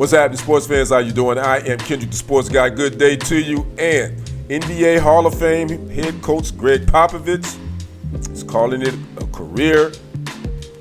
What's happening, sports fans? How you doing? I am Kendrick, the sports guy. Good day to you. And NBA Hall of Fame head coach Greg Popovich is calling it a career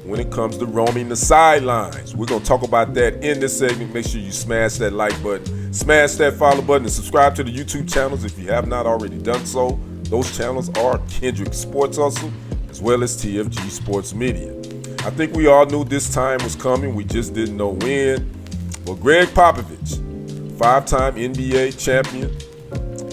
when it comes to roaming the sidelines. We're going to talk about that in this segment. Make sure you smash that like button, smash that follow button, and subscribe to the YouTube channels if you have not already done so. Those channels are Kendrick Sports Hustle as well as TFG Sports Media. I think we all knew this time was coming. We just didn't know when. Well, Greg Popovich, five-time NBA champion,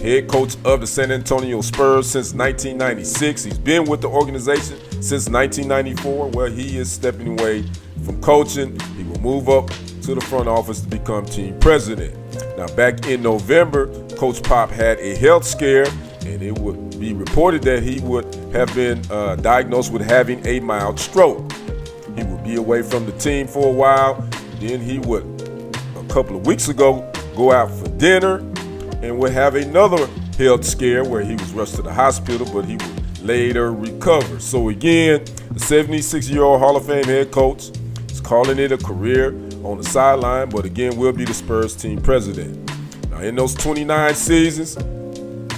head coach of the San Antonio Spurs since 1996. He's been with the organization since 1994, where he is stepping away from coaching. He will move up to the front office to become team president. Now, back in November, Coach Pop had a health scare, and it would be reported that he would have been diagnosed with having a mild stroke. He would be away from the team for a while. Then he would, a couple of weeks ago, go out for dinner and would have another health scare where he was rushed to the hospital, but he would later recover. So again, the 76-year-old Hall of Fame head coach is calling it a career on the sideline, but again, will be the Spurs team president. Now, in those 29 seasons,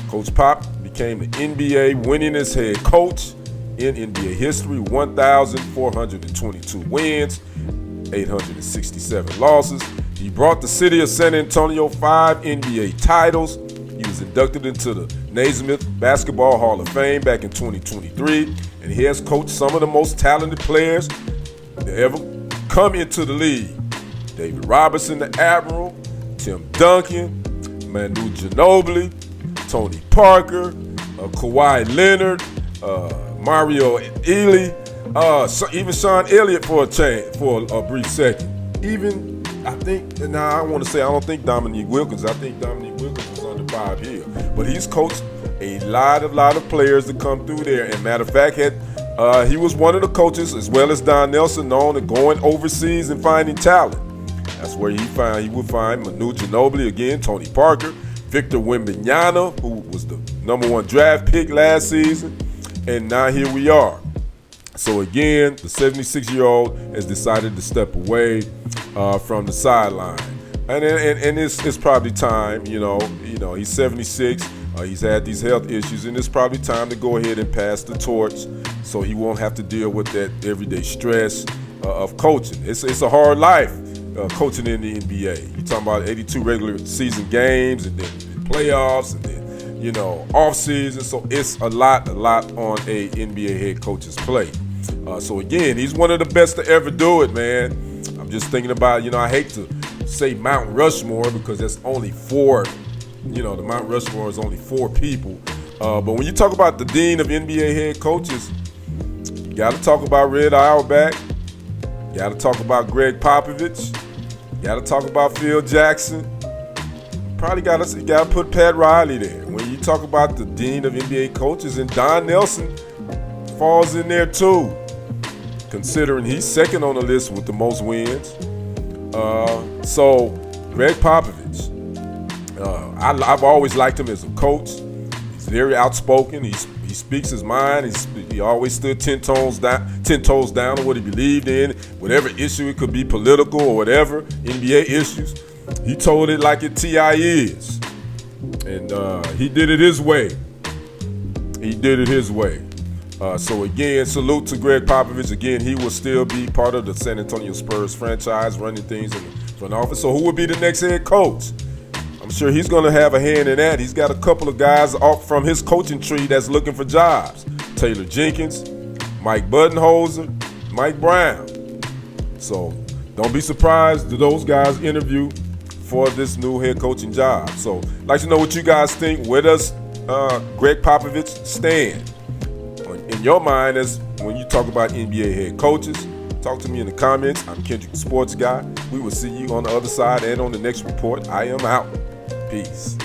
Coach Pop became the NBA winningest head coach in NBA history, 1,422 wins, 867 losses. He brought the city of San Antonio 5 NBA titles. He was inducted into the Naismith Basketball Hall of Fame back in 2023, and he has coached some of the most talented players that ever come into the league. David Robinson, the Admiral, Tim Duncan, Manu Ginobili, Tony Parker, Kawhi Leonard, Mario Ealy, even Sean Elliott for a brief second. Even, I think, and now I want to say I don't think Dominique Wilkins. I think Dominique Wilkins was under Bob Hill. But he's coached a lot of players to come through there. And matter of fact, he was one of the coaches, as well as Don Nelson, known to going overseas and finding talent. That's where he would find Manu Ginobili again, Tony Parker, Victor Wembanyama, who was the #1 draft pick last season. And now here we are. So again, the 76-year-old has decided to step away from the sideline, and it's probably time. You know, he's 76. He's had these health issues, and it's probably time to go ahead and pass the torch, so he won't have to deal with that everyday stress of coaching. It's a hard life coaching in the NBA. You're talking about 82 regular season games, and then playoffs, and then off season. So it's a lot on a NBA head coach's plate. So again, he's one of the best to ever do it, man. I'm just thinking about, I hate to say Mount Rushmore because there's only 4. The Mount Rushmore is only 4 people. But when you talk about the dean of NBA head coaches, you got to talk about Red Auerbach. You got to talk about Greg Popovich. You got to talk about Phil Jackson. Probably got to put Pat Riley there. When you talk about the dean of NBA coaches, and Don Nelson falls in there too, considering he's second on the list with the most wins. So Greg Popovich, I've always liked him as a coach. He's very outspoken. He speaks his mind. He always stood 10 toes down on what he believed in, whatever issue it could be, political or whatever, NBA issues. He told it like it T.I. is, and he did it his way. So again, salute to Greg Popovich. Again, he will still be part of the San Antonio Spurs franchise, running things in the front office. So who will be the next head coach? I'm sure he's going to have a hand in that. He's got a couple of guys off from his coaching tree that's looking for jobs. Taylor Jenkins, Mike Budenholzer, Mike Brown. So don't be surprised to those guys interview for this new head coaching job. So I'd like to know what you guys think. Where does Greg Popovich stand in your mind as when you talk about NBA head coaches? Talk to me in the comments. I'm Kendrick, the sports guy. We will see you on the other side and on the next report. I am out. Peace.